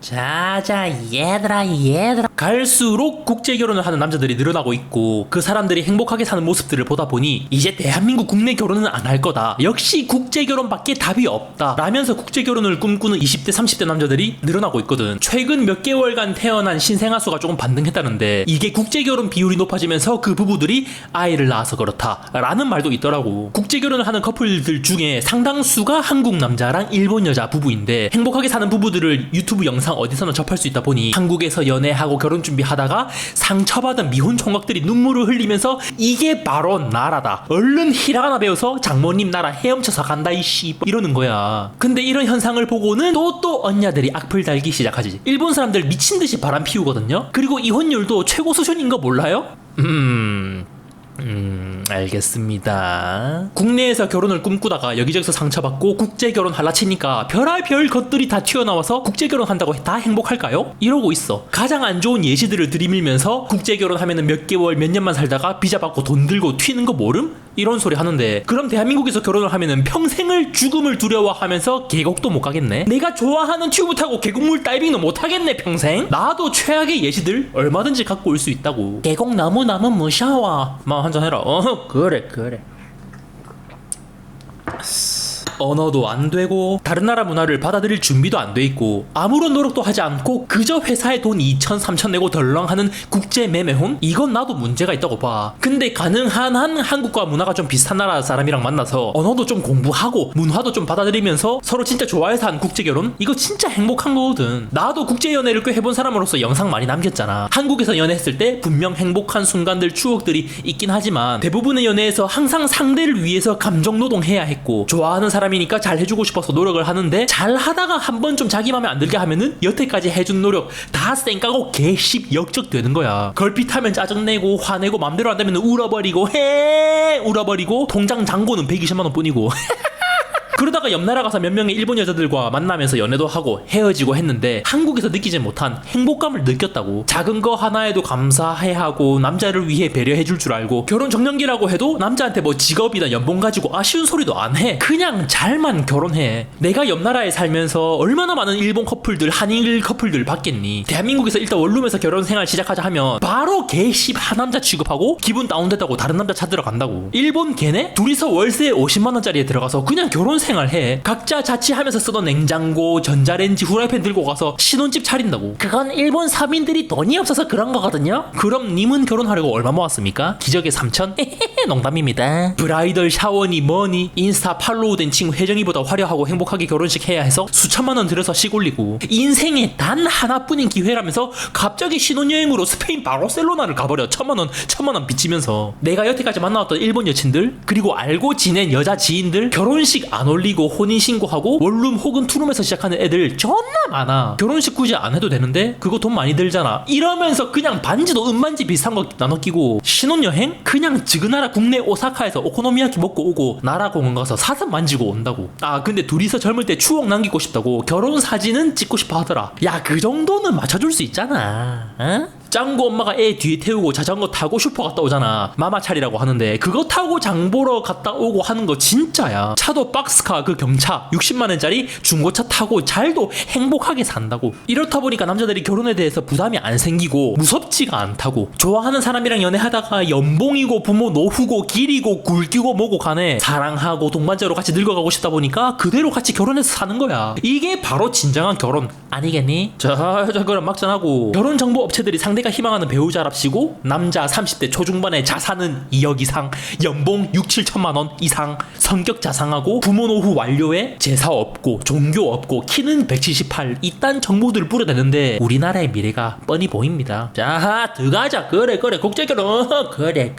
자자 얘들아 갈수록 국제결혼을 하는 남자들이 늘어나고 있고 그 사람들이 행복하게 사는 모습들을 보다 보니 이제 대한민국 국내 결혼은 안 할 거다, 역시 국제결혼밖에 답이 없다 라면서 국제결혼을 꿈꾸는 20대 30대 남자들이 늘어나고 있거든. 최근 몇 개월간 태어난 신생아 수가 조금 반등했다는데 이게 국제결혼 비율이 높아지면서 그 부부들이 아이를 낳아서 그렇다 라는 말도 있더라고. 국제결혼을 하는 커플들 중에 상당수가 한국 남자랑 일본 여자 부부인데 행복하게 사는 부부들을 유튜브 영상 어디서나 접할 수 있다 보니 한국에서 연애하고 결혼 준비하다가 상처받은 미혼 총각들이 눈물을 흘리면서 이게 바로 나라다, 얼른 히라가나 배워서 장모님 나라 헤엄쳐서 간다 이씨 이러는 거야. 근데 이런 현상을 보고는 또 언냐들이 악플 달기 시작하지. 일본 사람들 미친듯이 바람 피우거든요. 그리고 이혼율도 최고 수준인 거 몰라요? 알겠습니다. 국내에서 결혼을 꿈꾸다가 여기저기서 상처받고 국제결혼 할라 치니까 별의별 것들이 다 튀어나와서 국제결혼 한다고 다 행복할까요? 이러고 있어. 가장 안 좋은 예시들을 들이밀면서 국제결혼 하면은 몇 개월 몇 년만 살다가 비자 받고 돈 들고 튀는 거 모름? 이런 소리 하는데 그럼 대한민국에서 결혼을 하면은 평생을 죽음을 두려워하면서 계곡도 못 가겠네? 내가 좋아하는 튜브 타고 계곡물 다이빙도 못 하겠네 평생? 나도 최악의 예시들 얼마든지 갖고 올 수 있다고. 계곡 너무 무서워. 마 한잔 해라. 그래 언어도 안 되고 다른 나라 문화를 받아들일 준비도 안 돼 있고 아무런 노력도 하지 않고 그저 회사에 돈 2천 3천 내고 덜렁하는 국제 매매혼? 이건 나도 문제가 있다고 봐. 근데 가능한 한 한국과 문화가 좀 비슷한 나라 사람이랑 만나서 언어도 좀 공부하고 문화도 좀 받아들이면서 서로 진짜 좋아해서 한 국제결혼? 이거 진짜 행복한 거거든. 나도 국제연애를 꽤 해본 사람으로서 영상 많이 남겼잖아. 한국에서 연애했을 때 분명 행복한 순간들 추억들이 있긴 하지만 대부분의 연애에서 항상 상대를 위해서 감정노동해야 했고 좋아하는 사람이니까 잘 해주고 싶어서 노력을 하는데 잘 하다가 한번 좀 자기 맘에 안 들게 하면은 여태까지 해준 노력 다 쌩까고 개씹 역적 되는 거야. 걸핏하면 짜증내고 화내고 맘대로 안 되면 울어버리고 울어버리고 통장 잔고는 120만원 뿐이고 그러다가 옆 나라 가서 몇 명의 일본 여자들과 만나면서 연애도 하고 헤어지고 했는데 한국에서 느끼지 못한 행복감을 느꼈다고. 작은 거 하나에도 감사해야 하고 남자를 위해 배려해줄 줄 알고 결혼 정년기라고 해도 남자한테 뭐 직업이나 연봉 가지고 아쉬운 소리도 안 해. 그냥 잘만 결혼해. 내가 옆 나라에 살면서 얼마나 많은 일본 커플들 한일 커플들 봤겠니. 대한민국에서 일단 원룸에서 결혼 생활 시작하자 하면 바로 개씹 하남자 취급하고 기분 다운됐다고 다른 남자 찾으러 간다고. 일본 걔네 둘이서 월세 50만원짜리에 들어가서 그냥 결혼 생활해. 각자 자취하면서 쓰던 냉장고, 전자레인지, 후라이팬 들고 가서 신혼집 차린다고. 그건 일본 서민들이 돈이 없어서 그런 거거든요. 그럼 님은 결혼하려고 얼마 모았습니까? 기적의 3천? 농담입니다. 브라이덜 샤워니 뭐니 인스타 팔로우 된 친구 혜정이보다 화려하고 행복하게 결혼식 해야 해서 수천만원 들여서 씩 올리고 인생에 단 하나뿐인 기회라면서 갑자기 신혼여행으로 스페인 바르셀로나를 가버려. 천만원 빚지면서. 내가 여태까지 만나왔던 일본 여친들 그리고 알고 지낸 여자 지인들 결혼식 안 올리고 혼인신고하고 원룸 혹은 투룸에서 시작하는 애들 존나 많아. 결혼식 굳이 안 해도 되는데 그거 돈 많이 들잖아 이러면서 그냥 반지도 은반지 비슷한 거 나눠 끼고 신혼여행? 그냥 지그나라 국내 오사카에서 오코노미야키 먹고 오고 나라공원 가서 사슴 만지고 온다고. 아 근데 둘이서 젊을 때 추억 남기고 싶다고 결혼 사진은 찍고 싶어 하더라. 야 그 정도는 맞춰줄 수 있잖아. 어? 짱구 엄마가 애 뒤에 태우고 자전거 타고 슈퍼 갔다 오잖아. 마마차리라고 하는데 그거 타고 장 보러 갔다 오고 하는 거 진짜야. 차도 박스카 그 경차 60만원짜리 중고차 타고 잘도 행복하게 산다고. 이렇다 보니까 남자들이 결혼에 대해서 부담이 안 생기고 무섭지가 않다고. 좋아하는 사람이랑 연애하다가 연봉이고 부모 노후고 길이고 굴기고 뭐고 간에 사랑하고 동반자로 같이 늙어가고 싶다 보니까 그대로 같이 결혼해서 사는 거야. 이게 바로 진정한 결혼 아니겠니? 자 그럼 막전하고 결혼 정보 업체들이 상대가 희망하는 배우자랍시고 남자 30대 초중반의 자산은 2억 이상, 연봉 6, 7천만원 이상, 성격 자상하고 부모 노후 완료에 제사 없고 종교 없고 키는 178 이딴 정보들을 뿌려대는데 우리나라의 미래가 뻔히 보입니다. 자 들어가자. 그래 국제결혼 그래